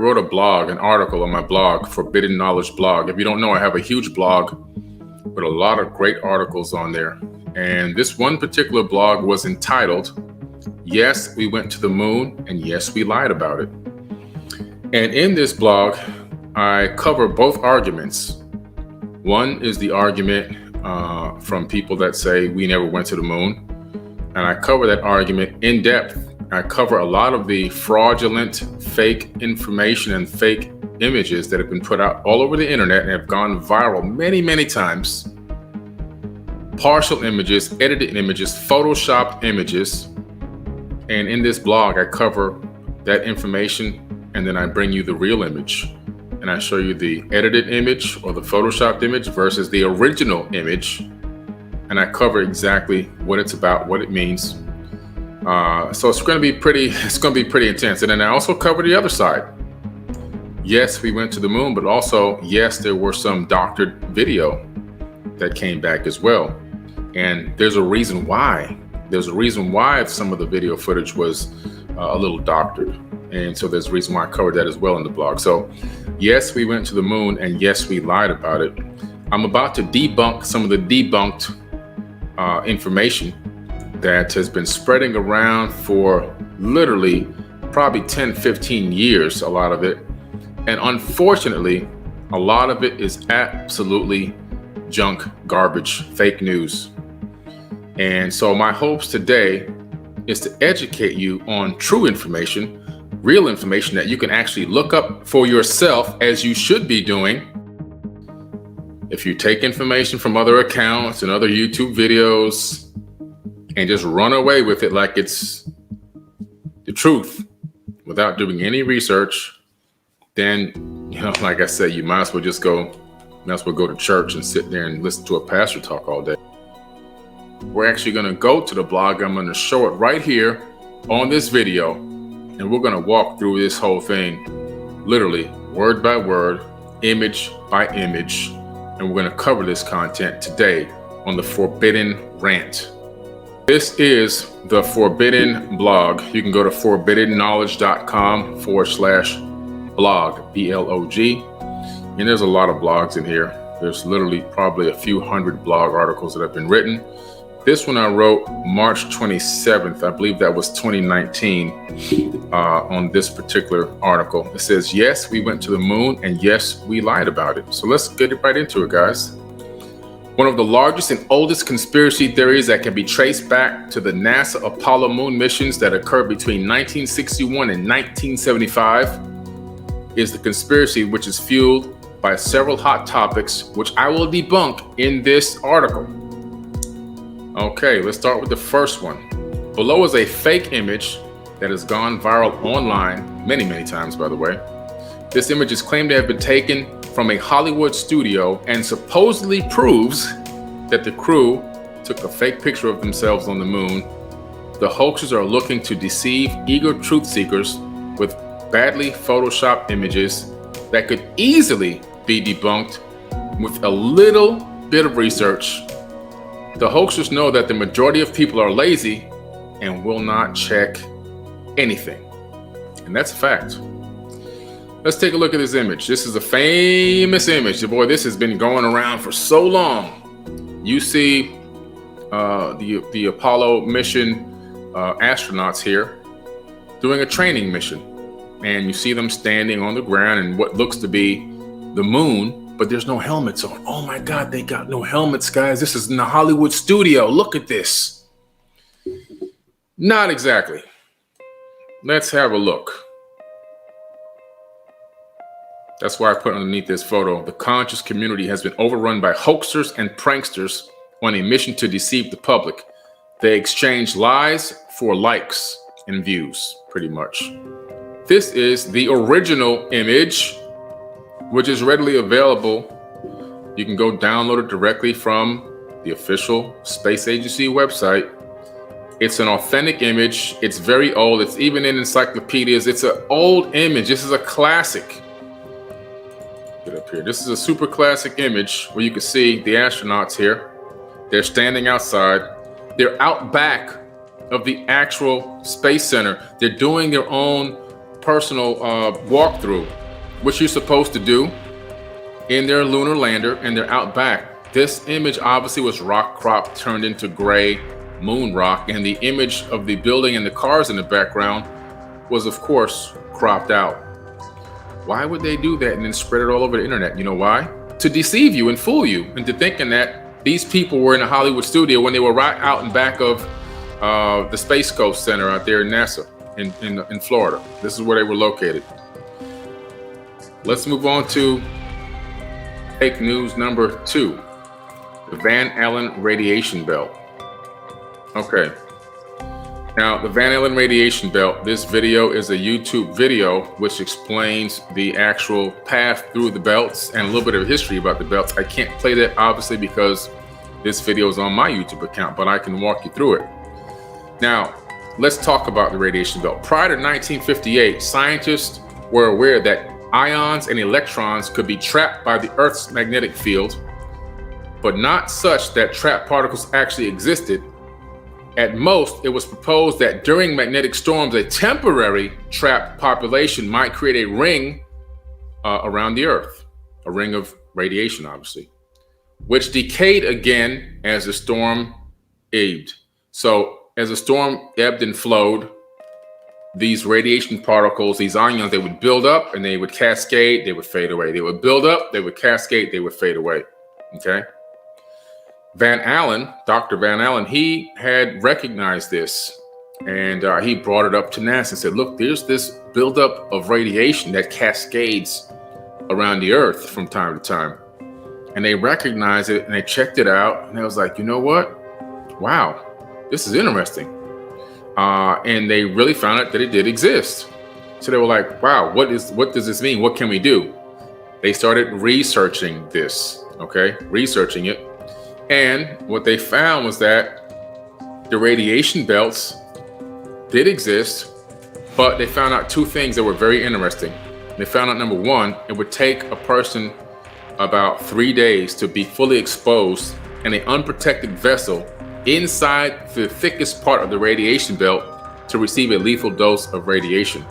wrote a blog, an article on my blog, Forbidden Knowledge blog. If you don't know, I have a huge blog with a lot of great articles on there. And this one particular blog was entitled, Yes, We Went to the Moon, and Yes, We Lied About It. And in this blog, I cover both arguments. One is the argument from people that say we never went to the moon. And I cover that argument in depth. I cover a lot of the fraudulent, fake information and fake images that have been put out all over the internet and have gone viral many, many times. Partial images, edited images, photoshopped images. And in this blog, I cover that information, and then I bring you the real image. And I show you the edited image or the photoshopped image versus the original image. And I cover exactly what it's about, what it means. So it's going to be pretty intense. And then I also cover the other side. Yes, we went to the moon, but also, yes, there were some doctored video that came back as well. And there's a reason why. There's a reason why some of the video footage was a little doctored. And so there's a reason why I covered that as well in the blog. So yes, we went to the moon, and yes, we lied about it. I'm about to debunk some of the debunked information that has been spreading around for literally probably 10, 15 years, a lot of it. And unfortunately, a lot of it is absolutely junk, garbage, fake news. And so my hopes today is to educate you on true information, real information that you can actually look up for yourself, as you should be doing. If you take information from other accounts and other YouTube videos and just run away with it like it's the truth without doing any research, then, like I said, you might as well go to church and sit there and listen to a pastor talk all day. We're actually going to go to the blog. I'm going to show it right here on this video, and we're going to walk through this whole thing, literally word by word, image by image, and we're going to cover this content today on the Forbidden Rant. This is the Forbidden blog. You can go to forbiddenknowledge.com/blog, B-L-O-G. And there's a lot of blogs in here. There's literally probably a few hundred blog articles that have been written. This one I wrote March 27th. I believe that was 2019 on this particular article. It says, yes, we went to the moon, and yes, we lied about it. So let's get right into it, guys. One of the largest and oldest conspiracy theories that can be traced back to the NASA Apollo moon missions that occurred between 1961 and 1975 is the conspiracy which is fueled by several hot topics, which I will debunk in this article. Okay, let's start with the first one. Below is a fake image that has gone viral online many, many times, by the way. This image is claimed to have been taken from a Hollywood studio and supposedly proves that the crew took a fake picture of themselves on the moon. The hoaxers are looking to deceive eager truth seekers with badly photoshopped images that could easily be debunked with a little bit of research. The hoaxers know that the majority of people are lazy and will not check anything. And that's a fact. Let's take a look at this image. This is a famous image. Boy, this has been going around for so long. You see the Apollo mission astronauts here doing a training mission. And you see them standing on the ground in what looks to be the moon, but there's no helmets on. Oh my God, they got no helmets, guys. This is in the Hollywood studio. Look at this. Not exactly. Let's have a look. That's why I put underneath this photo, the conscious community has been overrun by hoaxers and pranksters on a mission to deceive the public. They exchange lies for likes and views, pretty much. This is the original image, which is readily available. You can go download it directly from the official space agency website. It's an authentic image. It's very old. It's even in encyclopedias. It's an old image. This is a classic. Get up here. This is a super classic image where you can see the astronauts here. They're standing outside. They're out back of the actual space center. They're doing their own personal walkthrough, which you're supposed to do in their lunar lander, and they're out back. This image obviously was rock crop turned into gray moon rock, and the image of the building and the cars in the background was, of course, cropped out. Why would they do that and then spread it all over the internet? You know why? To deceive you and fool you into thinking that these people were in a Hollywood studio when they were right out in back of the Space Coast Center out there in NASA in Florida. This is where they were located. Let's move on to fake news number 2, the Van Allen radiation belt. Okay. Now, the Van Allen radiation belt, this video is a YouTube video which explains the actual path through the belts and a little bit of history about the belts. I can't play that, obviously, because this video is on my YouTube account, but I can walk you through it. Now, let's talk about the radiation belt. Prior to 1958, scientists were aware that ions and electrons could be trapped by the Earth's magnetic field, but not such that trapped particles actually existed. At most, it was proposed that during magnetic storms, a temporary trapped population might create a ring around the Earth, a ring of radiation, obviously, which decayed again as the storm ebbed. So as the storm ebbed and flowed, these radiation particles, these ions, they would build up and they would cascade, they would fade away. They would build up, they would cascade, they would fade away, okay? Van Allen, Dr. Van Allen, he had recognized this, and he brought it up to NASA and said, look, there's this buildup of radiation that cascades around the Earth from time to time. And they recognized it and they checked it out, and they was like, you know what? Wow, this is interesting. And they really found out that it did exist. So they were like, wow, what does this mean? What can we do? They started researching this, okay? Researching it. And what they found was that the radiation belts did exist, but they found out 2 things that were very interesting. They found out, number 1, it would take a person about 3 days to be fully exposed in an unprotected vessel inside the thickest part of the radiation belt to receive a lethal dose of radiation.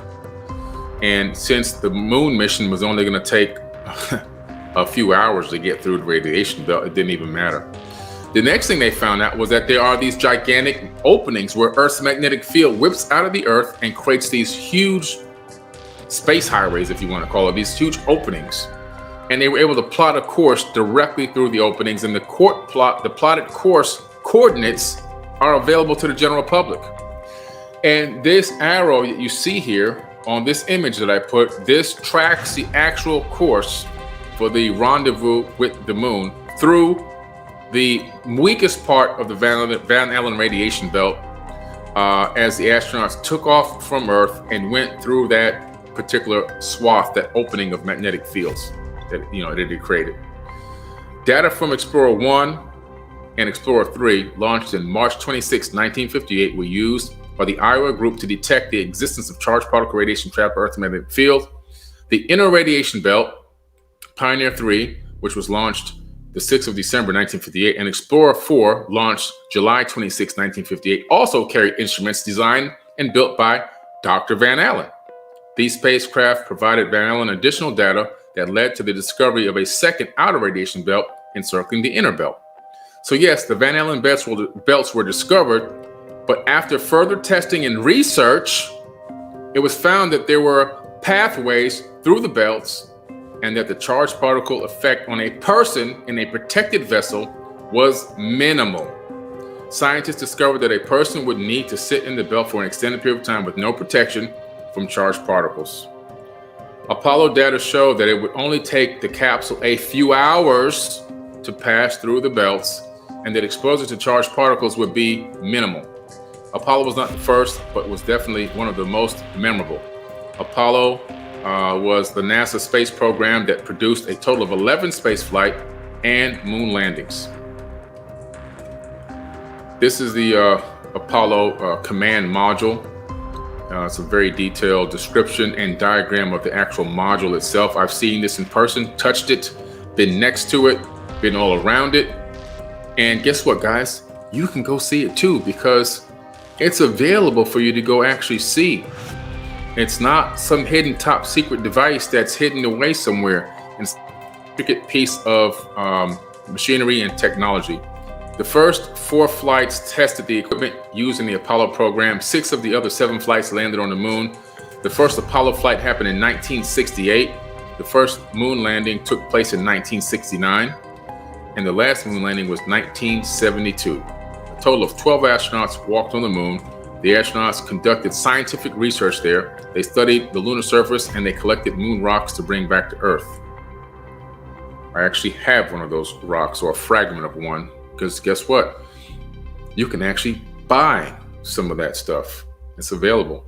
And since the moon mission was only going to take a few hours to get through the radiation belt, it didn't even matter. The next thing they found out was that there are these gigantic openings where Earth's magnetic field whips out of the Earth and creates these huge space highways, if you want to call it, these huge openings. And they were able to plot a course directly through the openings, and the plotted course coordinates are available to the general public. And this arrow that you see here on this image that I put, this tracks the actual course for the rendezvous with the moon through the weakest part of the Van Allen radiation belt as the astronauts took off from Earth and went through that particular swath, that opening of magnetic fields that it had created. Data from Explorer 1 and Explorer 3, launched in March 26, 1958, were used by the Iowa group to detect the existence of charged particle radiation trapped by Earth's magnetic field. The inner radiation belt, Pioneer 3, which was launched the 6th of December, 1958, and Explorer 4, launched July 26, 1958, also carried instruments designed and built by Dr. Van Allen. These spacecraft provided Van Allen additional data that led to the discovery of a second outer radiation belt encircling the inner belt. So yes, the Van Allen belts were discovered, but after further testing and research, it was found that there were pathways through the belts and that the charged particle effect on a person in a protected vessel was minimal. Scientists discovered that a person would need to sit in the belt for an extended period of time with no protection from charged particles. Apollo data showed that it would only take the capsule a few hours to pass through the belts, and that exposure to charged particles would be minimal. Apollo was not the first, but was definitely one of the most memorable. Apollo was the NASA space program that produced a total of 11 space flight and moon landings. This is the Apollo command module. It's a very detailed description and diagram of the actual module itself. I've seen this in person, touched it, been next to it, been all around it. And guess what, guys? You can go see it too, because it's available for you to go actually see. It's not some hidden top secret device that's hidden away somewhere. It's a intricate piece of machinery and technology. The first 4 flights tested the equipment used in the Apollo program. 6 of the other 7 flights landed on the moon. The first Apollo flight happened in 1968. The first moon landing took place in 1969. And the last moon landing was 1972. A total of 12 astronauts walked on the moon. The astronauts conducted scientific research there. They studied the lunar surface and they collected moon rocks to bring back to Earth. I actually have one of those rocks, or a fragment of one, because guess what? You can actually buy some of that stuff. It's available.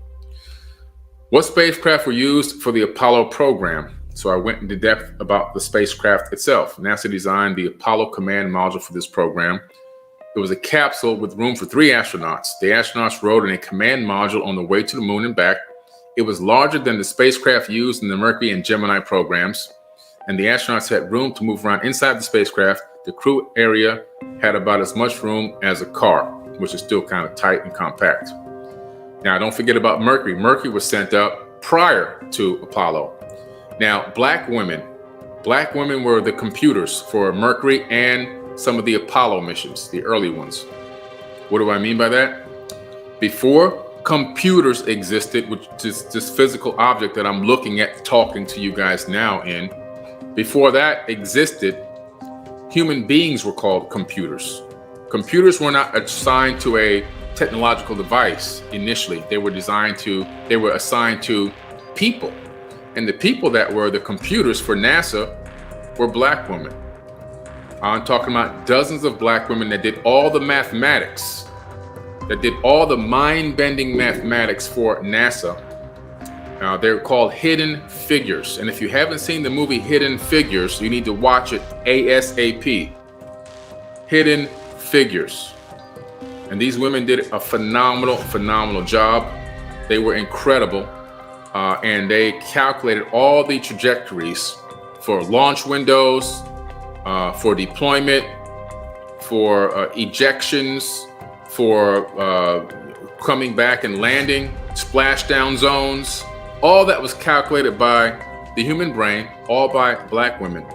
What spacecraft were used for the Apollo program? So I went into depth about the spacecraft itself. NASA designed the Apollo command module for this program. It was a capsule with room for 3 astronauts. The astronauts rode in a command module on the way to the moon and back. It was larger than the spacecraft used in the Mercury and Gemini programs, and the astronauts had room to move around inside the spacecraft. The crew area had about as much room as a car, which is still kind of tight and compact. Now, don't forget about Mercury. Mercury was sent up prior to Apollo. Now, black women were the computers for Mercury and some of the Apollo missions, the early ones. What do I mean by that? Before computers existed, which is this physical object that I'm looking at talking to you guys now in, before that existed, human beings were called computers. Computers were not assigned to a technological device initially. They were assigned to people. And the people that were the computers for NASA were black women. I'm talking about dozens of black women that did all the mathematics, that did all the mind-bending mathematics for NASA. They're called Hidden Figures. And if you haven't seen the movie Hidden Figures, you need to watch it ASAP. Hidden Figures. And these women did a phenomenal job. They were incredible. And they calculated all the trajectories for launch windows, for deployment, for ejections, for coming back and landing, splashdown zones. All that was calculated by the human brain, all by black women.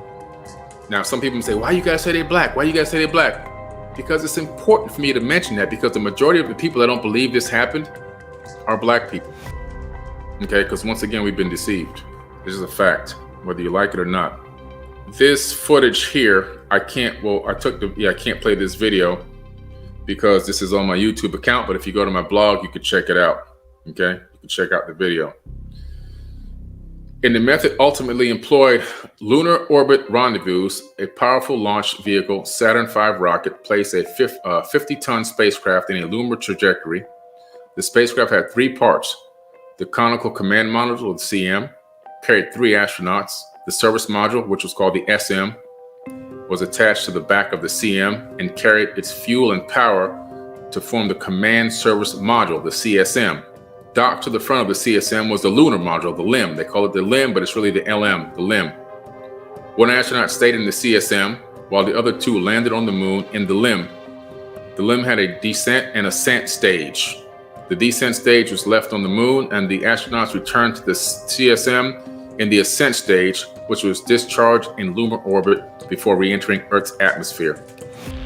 Now, some people say, why you guys say they're black? Why you guys say they're black? Because it's important for me to mention that, because the majority of the people that don't believe this happened are black people. Okay, because once again, we've been deceived. This is a fact, whether you like it or not. This footage here, I can't play this video because this is on my YouTube account, but if you go to my blog, you could check it out. Okay, you can check out the video. In the method ultimately employed, lunar orbit rendezvous, a powerful launch vehicle, Saturn V rocket, placed a 50-ton spacecraft in a lunar trajectory. The spacecraft had 3 parts. The conical command module, the CM, carried 3 astronauts. The service module, which was called the SM, was attached to the back of the CM and carried its fuel and power to form the command service module, the CSM. Docked to the front of the CSM was the lunar module, the LIM. They call it the LIM, but it's really the LM, the LIM. 1 astronaut stayed in the CSM while the other 2 landed on the moon in the LIM. The LIM had a descent and ascent stage. The descent stage was left on the moon, and the astronauts returned to the CSM in the ascent stage, which was discharged in lunar orbit before re-entering Earth's atmosphere.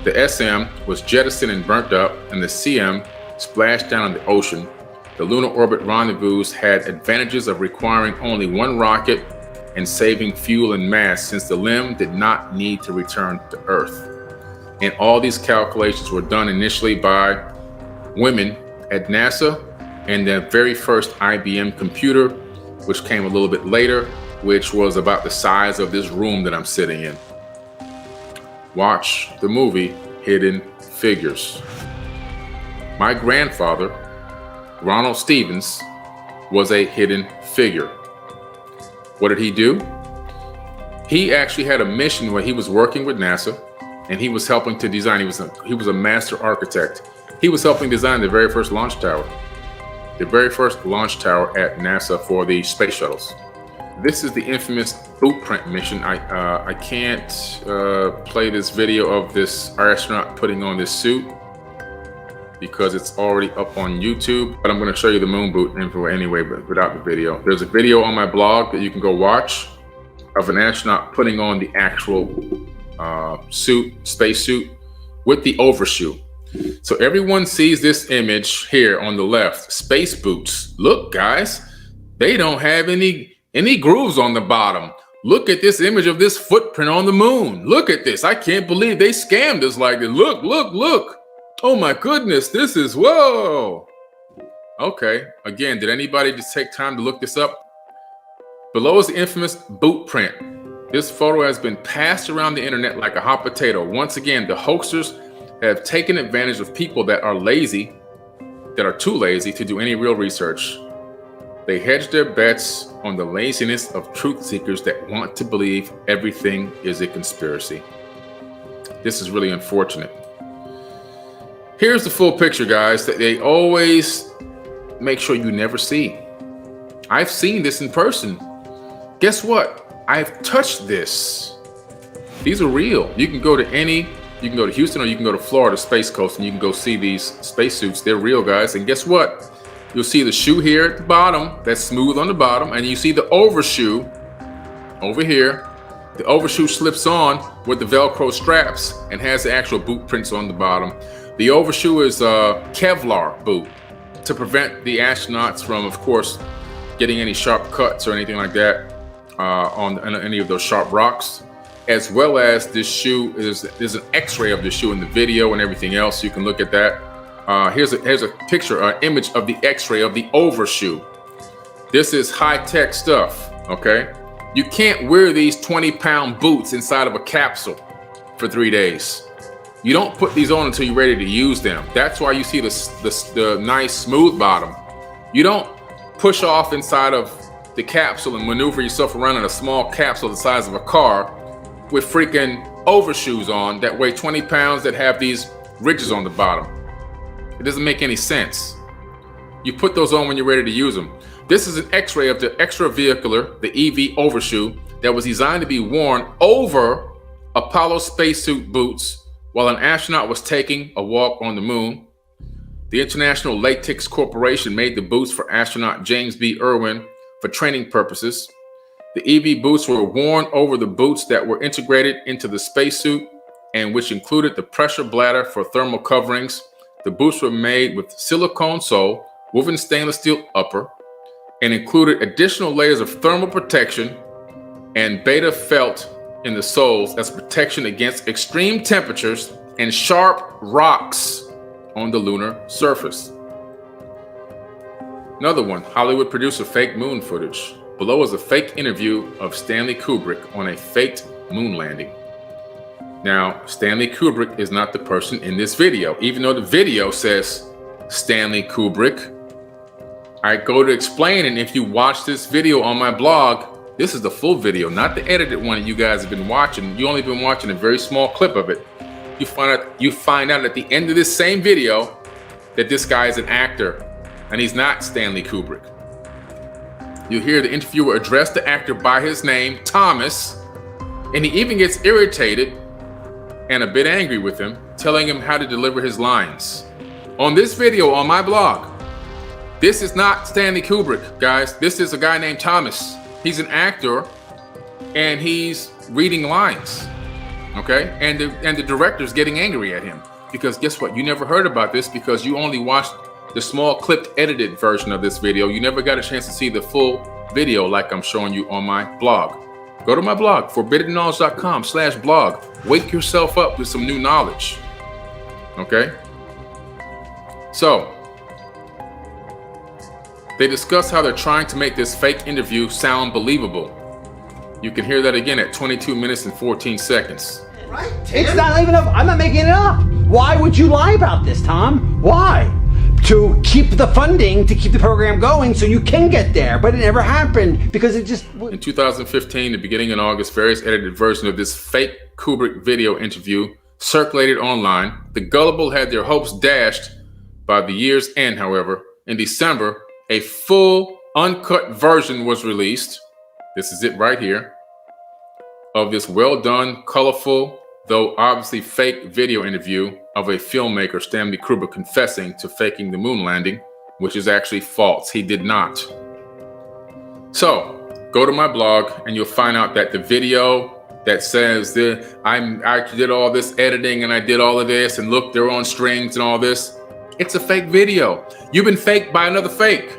The SM was jettisoned and burnt up, and the CM splashed down in the ocean. The lunar orbit rendezvous had advantages of requiring only 1 rocket and saving fuel and mass, since the LIM did not need to return to Earth. And all these calculations were done initially by women at NASA and the very first IBM computer, which came a little bit later, which was about the size of this room that I'm sitting in. Watch the movie Hidden Figures. My grandfather, Ronald Stevens, was a hidden figure. What did he do? He actually had a mission where he was working with NASA, and he was helping to design. He was a master architect. He was helping design the very first launch tower. The very first launch tower at NASA for the space shuttles. This is the infamous blueprint mission. I can't play this video of this astronaut putting on this suit because it's already up on YouTube, but I'm going to show you the moon boot info anyway, but without the video. There's a video on my blog that you can go watch of an astronaut putting on the actual space suit with the overshoe. So everyone sees this image here on the left, space boots. Look, guys, they don't have any grooves on the bottom. Look at this image of this footprint on the moon. Look at this. I can't believe they scammed us like this. Look, look, look. Oh my goodness, this is, whoa. Okay, again, did anybody just take time to look this up? Below is the infamous boot print. This photo has been passed around the internet like a hot potato. Once again, the hoaxers have taken advantage of people that are lazy, that are too lazy to do any real research. They hedge their bets on the laziness of truth seekers that want to believe everything is a conspiracy. This is really unfortunate. Here's the full picture, guys, that they always make sure you never see. I've seen this in person. Guess what? I've touched this. These are real. You can go to Houston or you can go to Florida Space Coast and you can go see these spacesuits. They're real, guys. And guess what? You'll see the shoe here at the bottom, that's smooth on the bottom, and you see the overshoe over here. The overshoe slips on with the Velcro straps and has the actual boot prints on the bottom. The overshoe is a Kevlar boot to prevent the astronauts from, of course, getting any sharp cuts or anything like that on any of those sharp rocks. As well as this shoe, there's an x-ray of the shoe in the video and everything else. You can look at that. Here's a picture, an image of the x-ray of the overshoe. This is high-tech stuff, okay? You can't wear these 20-pound boots inside of a capsule for 3 days. You don't put these on until you're ready to use them. That's why you see the nice smooth bottom. You don't push off inside of the capsule and maneuver yourself around in a small capsule the size of a car with freaking overshoes on that weigh 20 pounds that have these ridges on the bottom. It doesn't make any sense. You put those on when you're ready to use them. This is an x-ray of the extravehicular, the EV overshoe, that was designed to be worn over Apollo spacesuit boots while an astronaut was taking a walk on the moon. The International Latex Corporation made the boots for astronaut James B. Irwin for training purposes. The EV boots were worn over the boots that were integrated into the spacesuit and which included the pressure bladder for thermal coverings. The boots were made with silicone sole, woven stainless steel upper, and included additional layers of thermal protection and beta felt in the soles as protection against extreme temperatures and sharp rocks on the lunar surface. Another one, Hollywood producer fake moon footage. Below is a fake interview of Stanley Kubrick on a faked moon landing. Now, Stanley Kubrick is not the person in this video, even though the video says Stanley Kubrick. I go to explain, and if you watch this video on my blog, this is the full video, not the edited one that you guys have been watching. You only been watching a very small clip of it. You find out at the end of this same video that this guy is an actor, and he's not Stanley Kubrick. You hear the interviewer address the actor by his name, Thomas, and he even gets irritated and a bit angry with him, telling him how to deliver his lines. On this video on my blog, this is not Stanley Kubrick, guys. This is a guy named Thomas. He's an actor, and he's reading lines, okay? And the director's getting angry at him because guess what? You never heard about this because you only watched the small clipped edited version of this video. You never got a chance to see the full video like I'm showing you on my blog. Go to my blog, forbiddenknowledge.com/blog. Wake yourself up with some new knowledge, okay? So, they discuss how they're trying to make this fake interview sound believable. You can hear that again at 22 minutes and 14 seconds. Right? It's not even up. I'm not making it up. Why would you lie about this, Tom? Why? To keep the funding, to keep the program going so you can get there. But it never happened because it just... In 2015, the beginning in August, various edited versions of this fake Kubrick video interview circulated online. The gullible had their hopes dashed by the year's end, however. In December, a full uncut version was released. This is it right here. Of this well done, colorful though obviously fake video interview of a filmmaker, Stanley Kubrick, confessing to faking the moon landing, which is actually false. He did not. So go to my blog and you'll find out that the video that says that I did all this editing and I did all of this and look, they're on strings and all this. It's a fake video. You've been faked by another fake.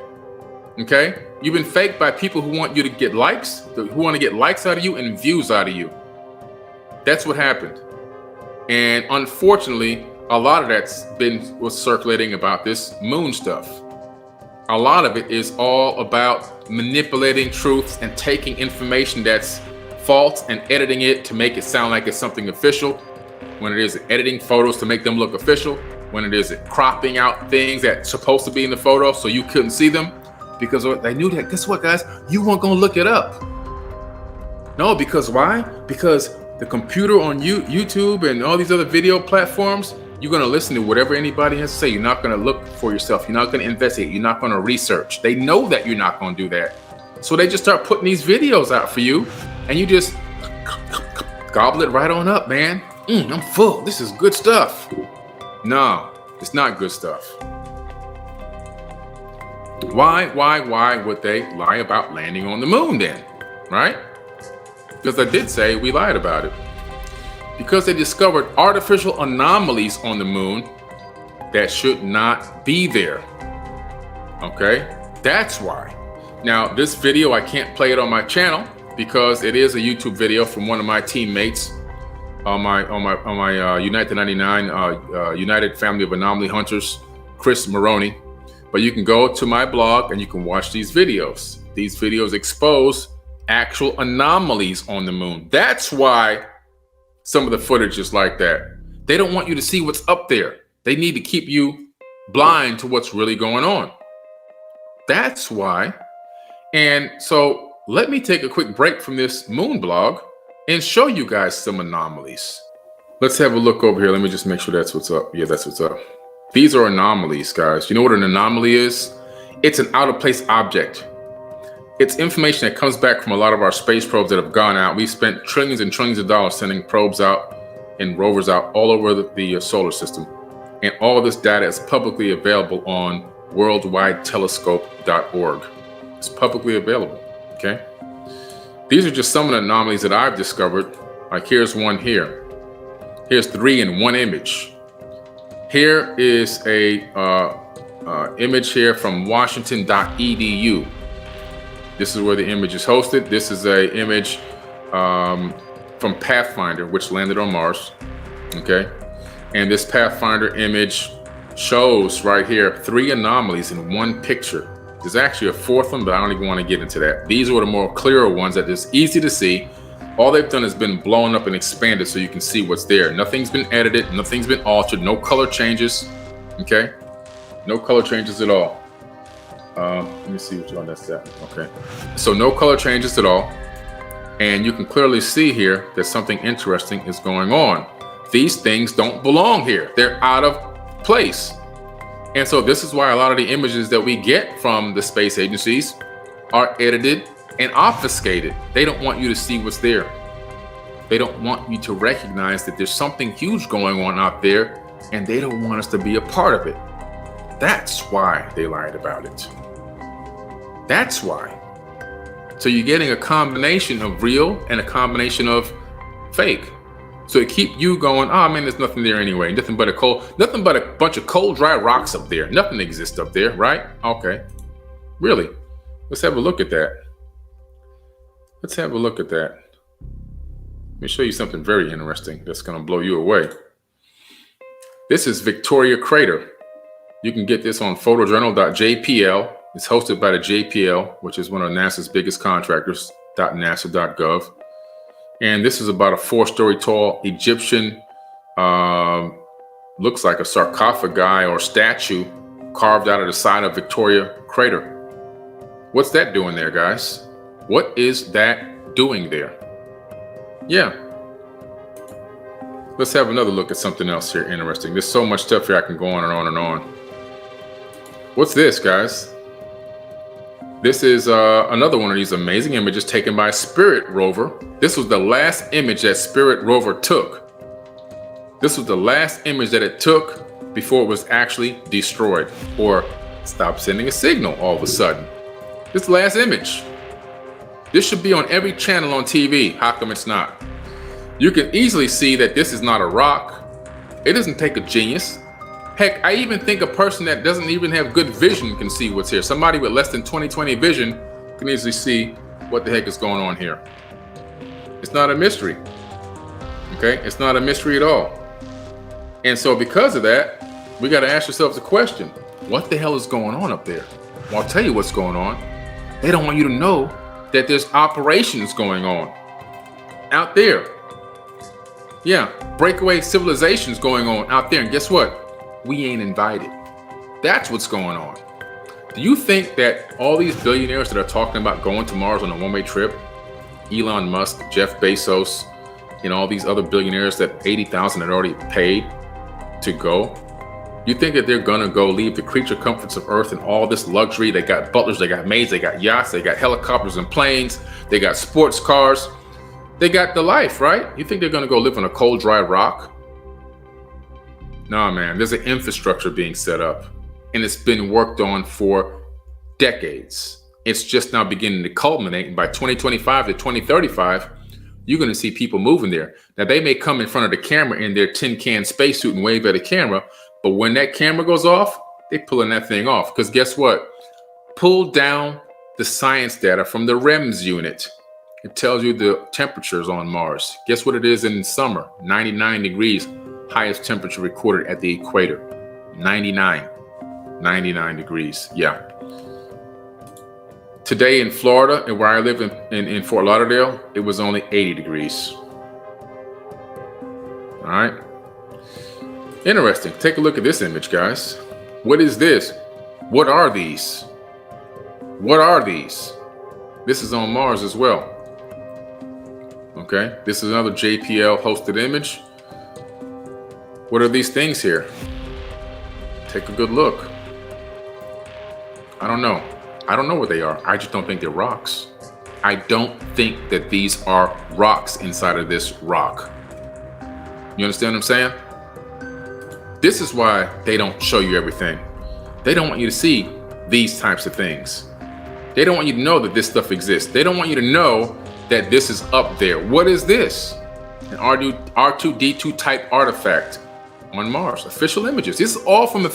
Okay? You've been faked by people who want you to get likes, who want to get likes out of you and views out of you. That's what happened. And unfortunately, a lot of that's was circulating about this moon stuff. A lot of it is all about manipulating truths and taking information that's false and editing it to make it sound like it's something official, when it is editing photos to make them look official, when it is cropping out things that's supposed to be in the photo so you couldn't see them, because they knew that. Guess what, guys? You weren't going to look it up. No, because why? Because the computer on YouTube and all these other video platforms, you're going to listen to whatever anybody has to say. You're not going to look for yourself. You're not going to investigate. You're not going to research. They know that you're not going to do that. So they just start putting these videos out for you, and you just gobble it right on up, man. I'm full. This is good stuff. No, it's not good stuff. Why would they lie about landing on the moon then, right? Because I did say we lied about it. Because they discovered artificial anomalies on the moon that should not be there. Okay, that's why. Now, this video, I can't play it on my channel because it is a YouTube video from one of my teammates on my United 99 United Family of Anomaly Hunters, Chris Maroney. But you can go to my blog and you can watch these videos. These videos expose actual anomalies on the moon. That's why some of the footage is like that. They don't want you to see what's up there. They need to keep you blind to what's really going on. That's why. And so let me take a quick break from this moon blog and show you guys some anomalies. Let's have a look over here. Let me just make sure that's what's up. Yeah, that's what's up. These are anomalies, guys. You know what an anomaly is? It's an out of place object. It's information that comes back from a lot of our space probes that have gone out. We spent trillions and trillions of dollars sending probes out and rovers out all over the solar system. And all of this data is publicly available on worldwidetelescope.org. It's publicly available, okay? These are just some of the anomalies that I've discovered. Like here's one here. Here's 3 in one image. Here is a image here from washington.edu. This is where the image is hosted. This is an image from Pathfinder, which landed on Mars, okay? And this Pathfinder image shows right here 3 anomalies in one picture. There's actually a 4th one, but I don't even want to get into that. These are the more clearer ones that is easy to see. All they've done has been blown up and expanded so you can see what's there. Nothing's been edited, nothing's been altered, no color changes, okay? No color changes at all. Let me see which one that's at. Okay, so no color changes at all. And you can clearly see here that something interesting is going on. These things don't belong here. They're out of place. And so this is why a lot of the images that we get from the space agencies are edited and obfuscated. They don't want you to see what's there. They don't want you to recognize that there's something huge going on out there, and they don't want us to be a part of it. That's why they lied about it. That's why. So you're getting a combination of real and a combination of fake. So it keep you going, oh man, there's nothing there anyway. Nothing but a bunch of cold, dry rocks up there. Nothing exists up there, right? Okay. Really? Let's have a look at that. Let's have a look at that. Let me show you something very interesting that's going to blow you away. This is Victoria Crater. You can get this on photojournal.jpl. It's hosted by the JPL, which is one of NASA's biggest contractors, .nasa.gov. And this is about a 4-story tall Egyptian, looks like a sarcophagi or statue carved out of the side of Victoria Crater. What's that doing there, guys? What is that doing there? Yeah. Let's have another look at something else here interesting. There's so much stuff here I can go on and on and on. What's this, guys? This is another one of these amazing images taken by Spirit rover. This was the last image that Spirit rover took. This was the last image that it took before it was actually destroyed or stopped sending a signal all of a sudden. This is the last image. This should be on every channel on TV. How come it's not? You can easily see that this is not a rock. It doesn't take a genius. Heck, I even think a person that doesn't even have good vision can see what's here. Somebody with less than 20/20 vision can easily see what the heck is going on here. It's not a mystery. Okay? It's not a mystery at all. And so because of that, we got to ask ourselves a question. What the hell is going on up there? Well, I'll tell you what's going on. They don't want you to know that there's operations going on out there. Yeah, breakaway civilizations going on out there. And guess what? We ain't invited. That's what's going on. Do you think that all these billionaires that are talking about going to Mars on a one-way trip, Elon Musk, Jeff Bezos, and all these other billionaires that 80,000 had already paid to go, you think that they're gonna go leave the creature comforts of Earth and all this luxury? They got butlers, they got maids, they got yachts, they got helicopters and planes, they got sports cars, they got the life, right? You think they're gonna go live on a cold, dry rock? No, man, there's an infrastructure being set up, and it's been worked on for decades. It's just now beginning to culminate, and by 2025 to 2035, you're going to see people moving there. Now, they may come in front of the camera in their tin can spacesuit and wave at the camera, but when that camera goes off, they're pulling that thing off. Because guess what? Pull down the science data from the REMS unit. It tells you the temperatures on Mars. Guess what it is in summer? 99 degrees. Highest temperature recorded at the equator. 99 degrees. Yeah. Today in Florida, and where I live in Fort Lauderdale, it was only 80 degrees. All right. Interesting. Take a look at this image, guys. What is this? What are these? What are these? This is on Mars as well. Okay. This is another JPL hosted image. What are these things here? Take a good look. I don't know. I don't know what they are. I just don't think they're rocks. I don't think that these are rocks inside of this rock. You understand what I'm saying? This is why they don't show you everything. They don't want you to see these types of things. They don't want you to know that this stuff exists. They don't want you to know that this is up there. What is this? An R2D2 type artifact on Mars. Official images. This is all from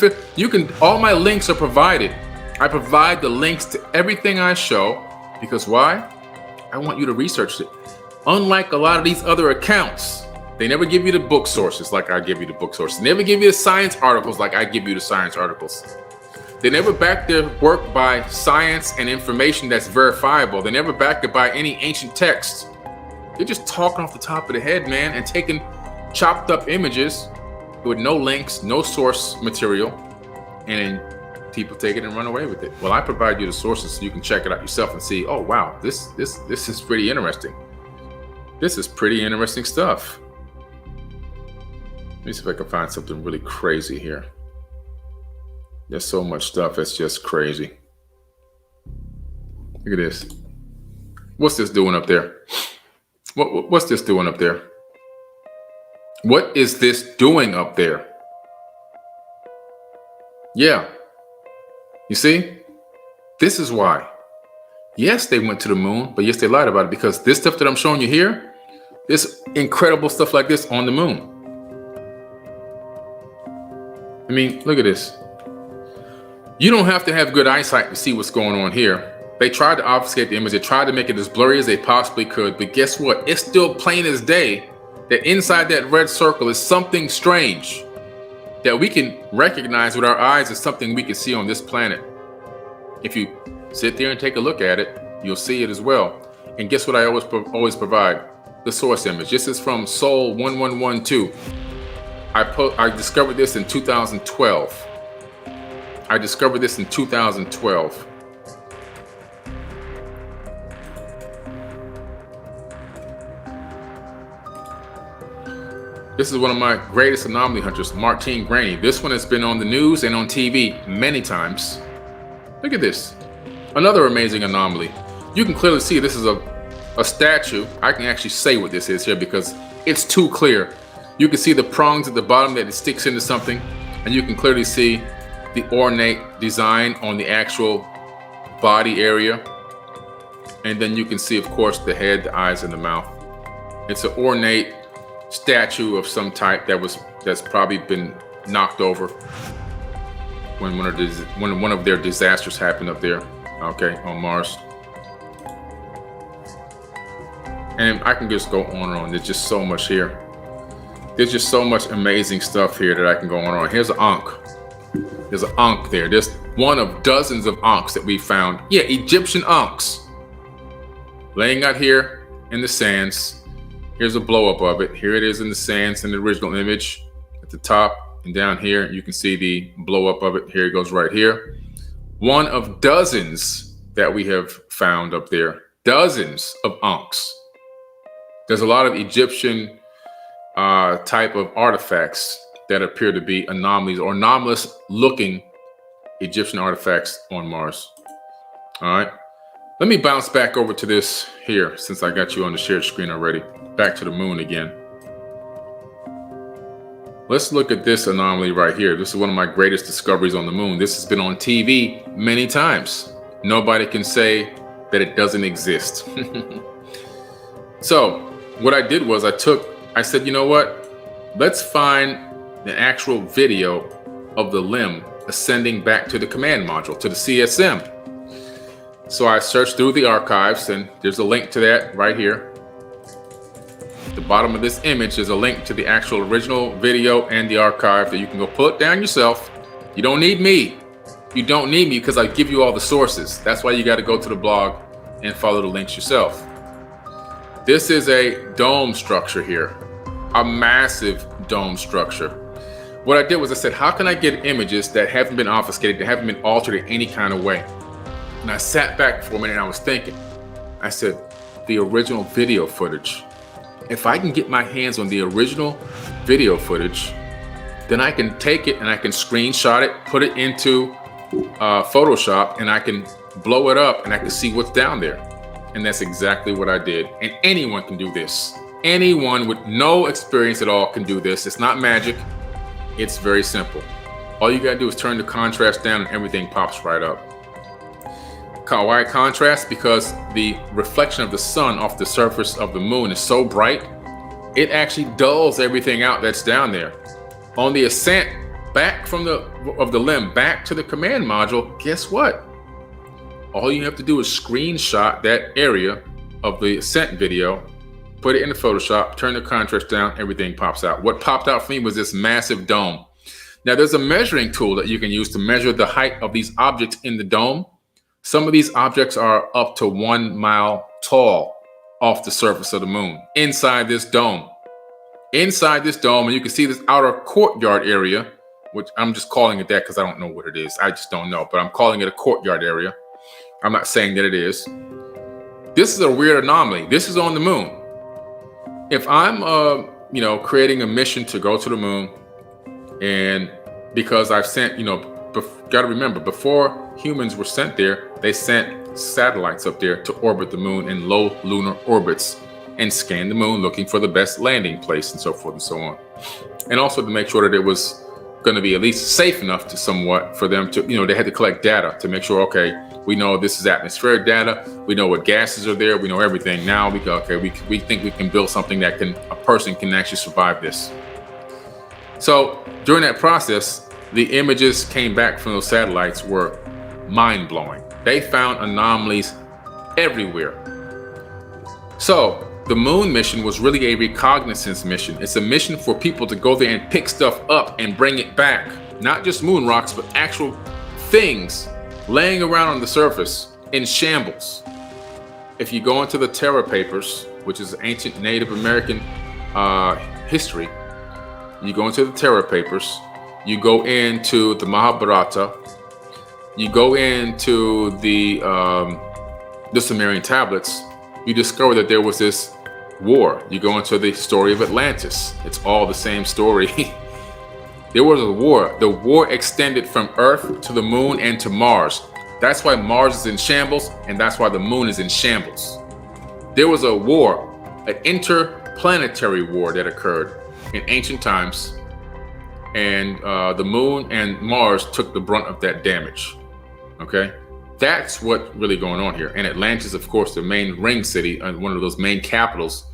all my links are provided. I provide the links to everything I show because why? I want you to research it. Unlike a lot of these other accounts, they never give you the book sources like I give you the book sources. They never give you the science articles like I give you the science articles. They never back their work by science and information that's verifiable. They never back it by any ancient text. They're just talking off the top of the head, man, and taking chopped up images with no links, no source material, and people take it and run away with it. Well, I provide you the sources so you can check it out yourself and see, oh wow, this is pretty interesting. This is pretty interesting stuff. Let me see if I can find something really crazy here. There's so much stuff that's just crazy. Look at this. What's this doing up there? What's this doing up there? What is this doing up there? Yeah. You see? This is why. Yes, they went to the moon, but yes, they lied about it because this stuff that I'm showing you here, this incredible stuff like this on the moon. I mean, look at this. You don't have to have good eyesight to see what's going on here. They tried to obfuscate the image. They tried to make it as blurry as they possibly could. But guess what? It's still plain as day that inside that red circle is something strange that we can recognize with our eyes as something we can see on this planet. If you sit there and take a look at it, you'll see it as well. And guess what I always provide? The source image. This is from Sol 1112. I discovered this in 2012. I discovered this in 2012. This is one of my greatest anomaly hunters, Martine Graney. This one has been on the news and on TV many times. Look at this. Another amazing anomaly. You can clearly see this is a statue. I can actually say what this is here because it's too clear. You can see the prongs at the bottom that it sticks into something, and you can clearly see the ornate design on the actual body area. And then you can see, of course, the head, the eyes, and the mouth. It's an ornate statue of some type that's probably been knocked over when one of their disasters happened up there, okay, on Mars. And I can just go on and on. There's just so much here. There's just so much amazing stuff here that I can go on and on. Here's an Ankh. There's an Ankh there. There's one of dozens of Ankhs that we found. Yeah, Egyptian Ankhs. Laying out here in the sands. Here's a blow up of it. Here it is in the sands in the original image at the top. And down here, you can see the blow up of it. Here it goes right here. One of dozens that we have found up there. Dozens of Ankhs. There's a lot of Egyptian type of artifacts that appear to be anomalies or anomalous looking Egyptian artifacts on Mars. All right. Let me bounce back over to this here since I got you on the shared screen already. Back to the moon again. Let's look at this anomaly right here. This is one of my greatest discoveries on the moon. This has been on TV many times. Nobody can say that it doesn't exist. So what I did was I said, you know what? Let's find the actual video of the limb ascending back to the command module, to the CSM. So I searched through the archives, and there's a link to that right here. At the bottom of this image is a link to the actual original video and the archive that you can go pull it down yourself. You don't need me. You don't need me because I give you all the sources. That's why you got to go to the blog and follow the links yourself. This is a dome structure here, a massive dome structure. What I did was I said, how can I get images that haven't been obfuscated, that haven't been altered in any kind of way? And I sat back for a minute and I was thinking. I said, the original video footage. If I can get my hands on the original video footage, then I can take it and I can screenshot it, put it into Photoshop, and I can blow it up and I can see what's down there. And that's exactly what I did. And anyone can do this. Anyone with no experience at all can do this. It's not magic. It's very simple. All you gotta do is turn the contrast down and everything pops right up. Why contrast? Because the reflection of the sun off the surface of the moon is so bright, it actually dulls everything out that's down there. On the ascent back from the limb back to the command module, guess what? All you have to do is screenshot that area of the ascent video, put it into Photoshop, turn the contrast down, everything pops out. What popped out for me was this massive dome. Now there's a measuring tool that you can use to measure the height of these objects in the dome. Some of these objects are up to 1 mile tall off the surface of the moon, inside this dome. Inside this dome, and you can see this outer courtyard area, which I'm just calling it that because I don't know what it is. I just don't know, but I'm calling it a courtyard area. I'm not saying that it is. This is a weird anomaly. This is on the moon. If I'm, creating a mission to go to the moon, and because I've sent, got to remember, before humans were sent there, they sent satellites up there to orbit the moon in low lunar orbits and scan the moon looking for the best landing place and so forth and so on. And also to make sure that it was going to be at least safe enough to somewhat for them to, they had to collect data to make sure, okay, we know this is atmospheric data. We know what gases are there. We know everything. Now we go, okay, we think we can build something that a person can actually survive this. So during that process, the images came back from those satellites were mind-blowing. They found anomalies everywhere. So the moon mission was really a reconnaissance mission. It's a mission for people to go there and pick stuff up and bring it back. Not just moon rocks, but actual things laying around on the surface in shambles. If you go into the Terra Papers, which is ancient Native American history, you go into the Terra Papers, you go into the Mahabharata, you go into the Sumerian tablets, you discover that there was this war. You go into the story of Atlantis. It's all the same story. There was a war. The war extended from Earth to the moon and to Mars. That's why Mars is in shambles, and that's why the moon is in shambles. There was a war, an interplanetary war that occurred. in ancient times, and the moon and Mars took the brunt of that damage. Okay, that's what's really going on here. And Atlantis, of course, the main ring city and one of those main capitals,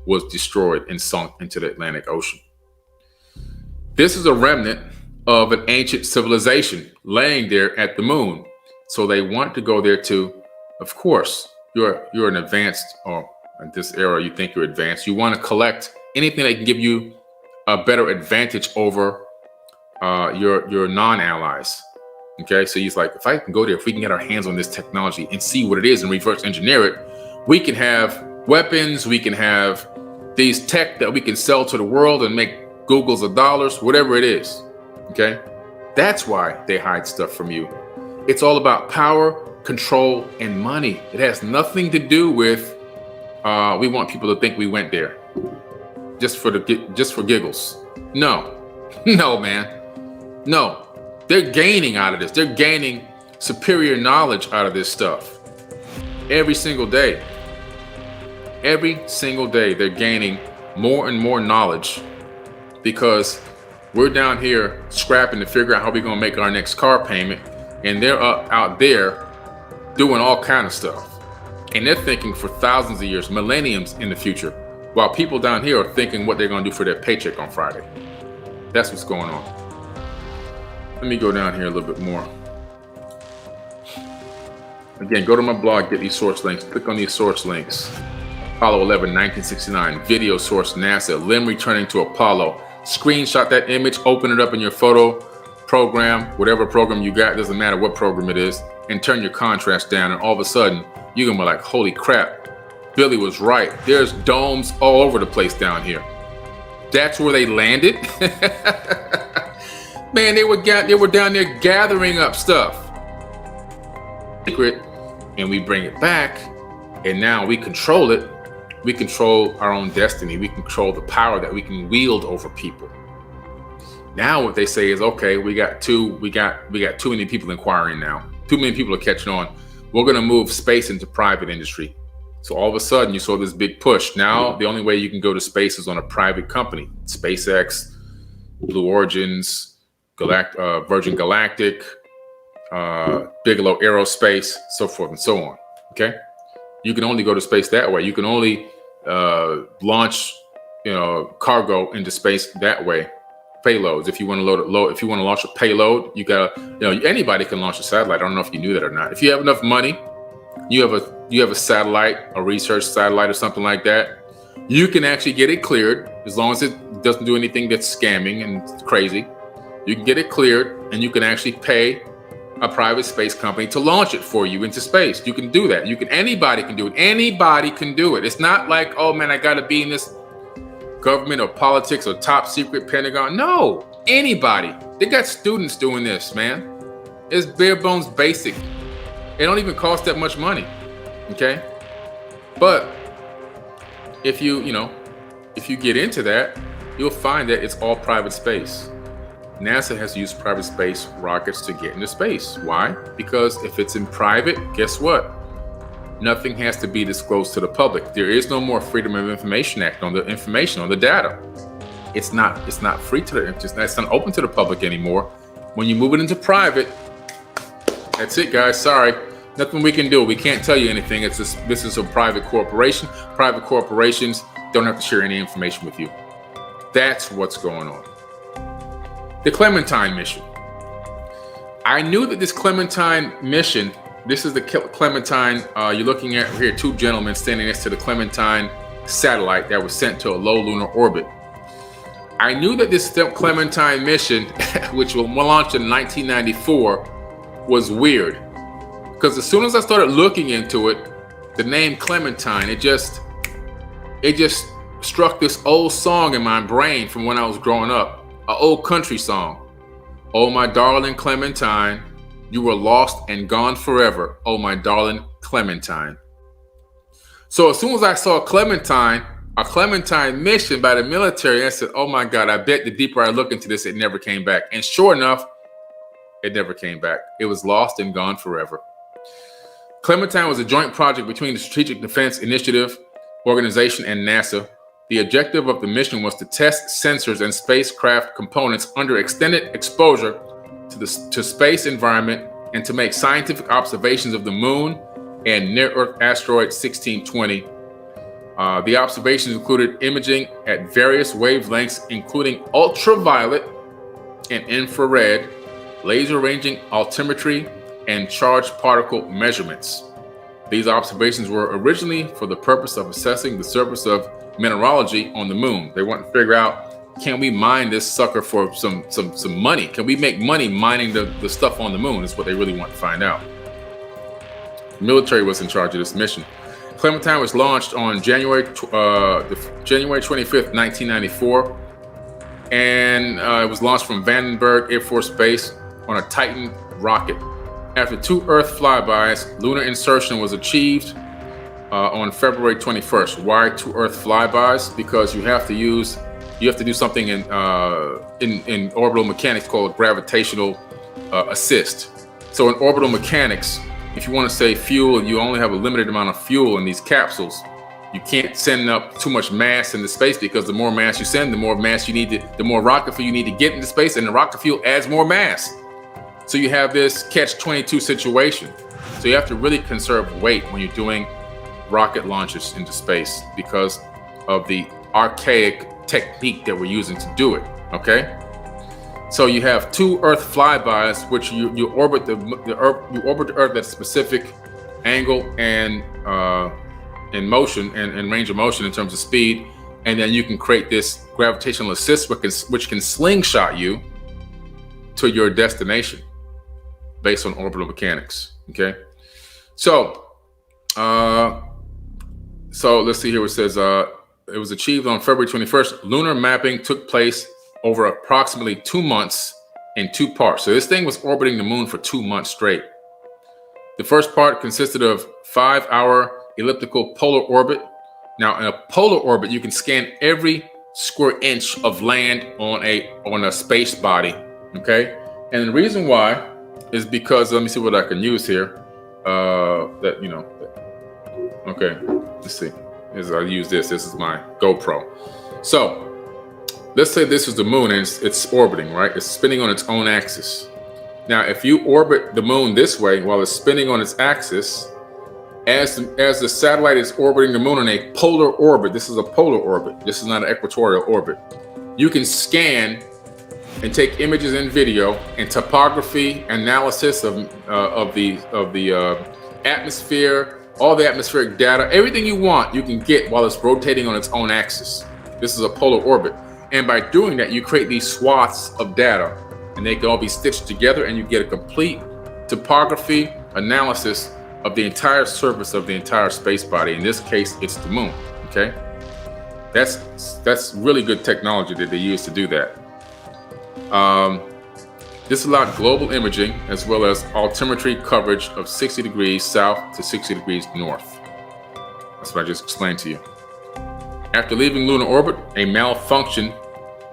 was destroyed and sunk into the Atlantic Ocean. This is a remnant of an ancient civilization laying there at the moon. So they want to go there too. Of course, you're an advanced, or in this era, you think you're advanced. You want to collect anything that can give you a better advantage over your non-allies. Okay, so he's like, if I can go there, if we can get our hands on this technology and see what it is and reverse engineer it, we can have weapons, we can have these tech that we can sell to the world and make Googles of dollars, whatever it is. Okay, that's why they hide stuff from you. It's all about power, control, and money. It has nothing to do with we want people to think we went there just for giggles. No, no, man, no. They're gaining out of this. They're gaining superior knowledge out of this stuff every single day. Every single day, they're gaining more and more knowledge because we're down here scrapping to figure out how we're going to make our next car payment, and they're out there doing all kind of stuff. And they're thinking for thousands of years, millenniums in the future, while people down here are thinking what they're going to do for their paycheck on Friday. That's what's going on. Let me go down here a little bit more. Again, go to my blog, get these source links. Click on these source links. Apollo 11, 1969, video source NASA, limb returning to Apollo. Screenshot that image, open it up in your photo program, whatever program you got, doesn't matter what program it is, and turn your contrast down. And all of a sudden, you're gonna be like, holy crap, Billy was right. There's domes all over the place down here. That's where they landed. Man, they were down there gathering up stuff. Secret, and we bring it back, and now we control it. We control our own destiny. We control the power that we can wield over people. Now what they say is, okay, we got too many people inquiring now. Too many people are catching on. We're gonna move space into private industry. So all of a sudden you saw this big push. Now the only way you can go to space is on a private company. SpaceX, Blue Origins, Virgin Galactic, Bigelow Aerospace, so forth and so on. Okay, you can only go to space that way. You can only launch, cargo into space that way. Payloads. If you want to if you want to launch a payload, you gotta, anybody can launch a satellite. I don't know if you knew that or not. If you have enough money, you have a satellite, a research satellite or something like that, you can actually get it cleared as long as it doesn't do anything that's scamming and crazy. You can get it cleared, and you can actually pay a private space company to launch it for you into space. You can do that. Anybody can do it. Anybody can do it. It's not like, oh man, I gotta be in this government or politics or top secret Pentagon. No, anybody. They got students doing this, man. It's bare bones basic. It don't even cost that much money. Okay? But if you get into that, you'll find that it's all private space. NASA has used private space rockets to get into space. Why? Because if it's in private, guess what? Nothing has to be disclosed to the public. There is no more Freedom of Information Act on the information, on the data. It's not free to it's not open to the public anymore. When you move it into private, that's it, guys. Sorry, nothing we can do. We can't tell you anything. This is a private corporation. Private corporations don't have to share any information with you. That's what's going on. The Clementine mission. I knew that this Clementine mission, this is the Clementine, you're looking at here, two gentlemen standing next to the Clementine satellite that was sent to a low lunar orbit. I knew that this Clementine mission, which was launched in 1994, was weird. Because as soon as I started looking into it, the name Clementine, it just struck this old song in my brain from when I was growing up. An old country song. Oh, my darling Clementine, you were lost and gone forever. Oh, my darling Clementine. So as soon as I saw Clementine, a Clementine mission by the military, I said, oh my God, I bet the deeper I look into this, it never came back. And sure enough, it never came back. It was lost and gone forever. Clementine was a joint project between the Strategic Defense Initiative Organization and NASA. The objective of the mission was to test sensors and spacecraft components under extended exposure to space environment and to make scientific observations of the moon and near-Earth asteroid 1620. The observations included imaging at various wavelengths, including ultraviolet and infrared, laser-ranging altimetry, and charged particle measurements. These observations were originally for the purpose of assessing the surface of mineralogy on the moon. They want to figure out, can we mine this sucker for some money? Can we make money mining the stuff on the moon? Is what they really want to find out. The military was in charge of this mission. Clementine was launched on January 25th, 1994, and it was launched from Vandenberg Air Force Base on a Titan rocket. After 2 Earth flybys, lunar insertion was achieved on February 21st. Why 2 Earth flybys? Because you have to do something in orbital mechanics called gravitational assist. So in orbital mechanics, if you want to save fuel, you only have a limited amount of fuel in these capsules. You can't send up too much mass into space, because the more mass you send, the more mass you need the more rocket fuel you need to get into space, and the rocket fuel adds more mass. So you have this catch-22 situation. So you have to really conserve weight when you're doing rocket launches into space because of the archaic technique that we're using to do it, okay? So you have 2 Earth flybys, which you orbit the Earth, you orbit the Earth at a specific angle and in motion and range of motion in terms of speed, and then you can create this gravitational assist which can slingshot you to your destination based on orbital mechanics. Okay, so let's see here. It says it was achieved on February 21st. Lunar mapping took place over approximately 2 months in 2 parts. So this thing was orbiting the moon for 2 months straight. The first part consisted of 5-hour elliptical polar orbit. Now, in a polar orbit, you can scan every square inch of land on a space body. Okay, and the reason why is because, let me see what I can use here. Okay, let's see. I'll use this. This is my GoPro. So let's say this is the moon and it's orbiting, right? It's spinning on its own axis. Now, if you orbit the moon this way while it's spinning on its axis, as the satellite is orbiting the moon in a polar orbit, this is a polar orbit. This is not an equatorial orbit. You can scan and take images and video and topography analysis of the atmosphere, all the atmospheric data, everything you want, you can get while it's rotating on its own axis. This is a polar orbit. And by doing that, you create these swaths of data, and they can all be stitched together, and you get a complete topography analysis of the entire surface of the entire space body. In this case, it's the moon. Okay, that's really good technology that they use to do that. This allowed global imaging as well as altimetry coverage of 60 degrees south to 60 degrees north. That's what I just explained to you. After leaving lunar orbit, a malfunction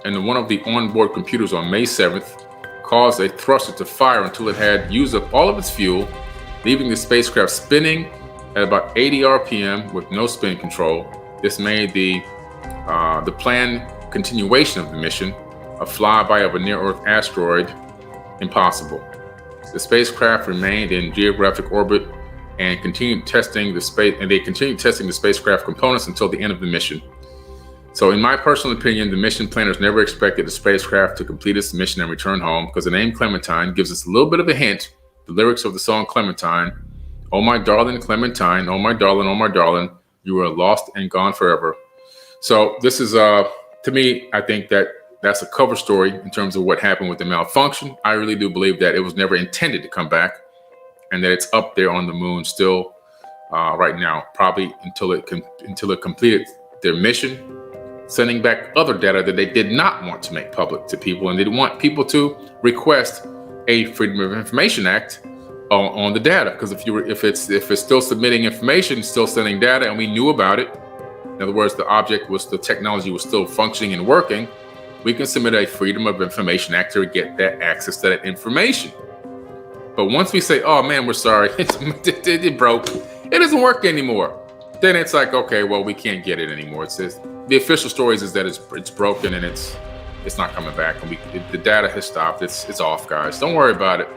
in one of the onboard computers on May 7th caused a thruster to fire until it had used up all of its fuel, leaving the spacecraft spinning at about 80 RPM with no spin control. This made the planned continuation of the mission, a flyby of a near-Earth asteroid, impossible. The spacecraft remained in geographic orbit and continued testing the spacecraft components until the end of the mission. So in my personal opinion, the mission planners never expected the spacecraft to complete its mission and return home, because the name Clementine gives us a little bit of a hint. The lyrics of the song Clementine: "Oh my darling Clementine, oh my darling, you are lost and gone forever." So this is, to me, I think that's a cover story in terms of what happened with the malfunction. I really do believe that it was never intended to come back, and that it's up there on the moon still right now, probably until it completed their mission, sending back other data that they did not want to make public to people, and they didn't want people to request a Freedom of Information Act on the data, because if it's still submitting information, still sending data, and we knew about it, in other words, the technology was still functioning and working, we can submit a Freedom of Information Act to get that access to that information. But once we say, "Oh man, we're sorry, it broke, it doesn't work anymore," then it's like, okay, well, we can't get it anymore. It says the official stories is that it's broken and it's not coming back, and the data has stopped. It's off, guys. Don't worry about it.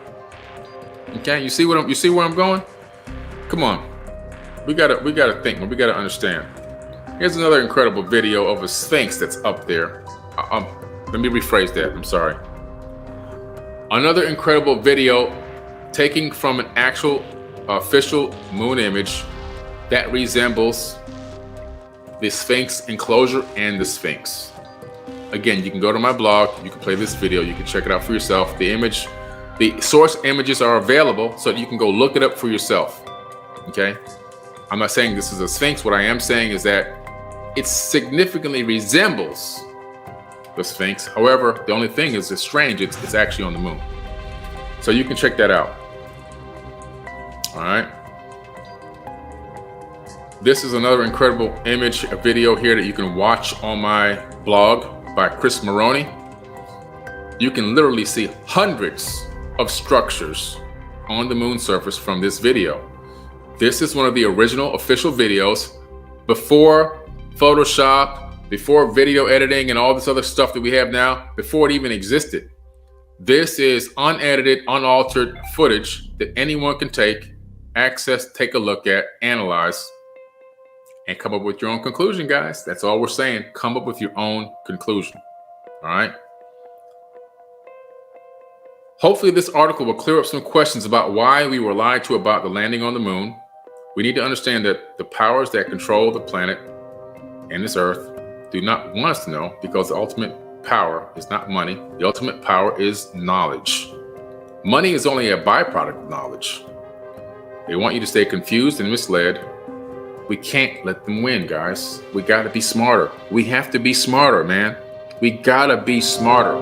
Okay, you see where I'm going? Come on, we gotta think. We gotta understand. Here's another incredible video of a Sphinx that's up there. Let me rephrase that. I'm sorry. Another incredible video taken from an actual official moon image that resembles the Sphinx enclosure and the Sphinx. Again, you can go to my blog, you can play this video, you can check it out for yourself. The source images are available so that you can go look it up for yourself. Okay? I'm not saying this is a Sphinx. What I am saying is that it significantly resembles the Sphinx. However, the only thing is it's strange. It's actually on the moon. So you can check that out. All right. This is another incredible image, a video here that you can watch on my blog by Chris Maroney. You can literally see hundreds of structures on the moon surface from this video. This is one of the original official videos before Photoshop, before video editing and all this other stuff that we have now, before it even existed. This is unedited, unaltered footage that anyone can take, access, take a look at, analyze, and come up with your own conclusion, guys. That's all we're saying. Come up with your own conclusion. All right. Hopefully this article will clear up some questions about why we were lied to about the landing on the moon. We need to understand that the powers that control the planet and this earth do not want us to know, because the ultimate power is not money. The ultimate power is knowledge. Money is only a byproduct of knowledge. They want you to stay confused and misled. We can't let them win, guys. We got to be smarter. We have to be smarter, man. We got to be smarter.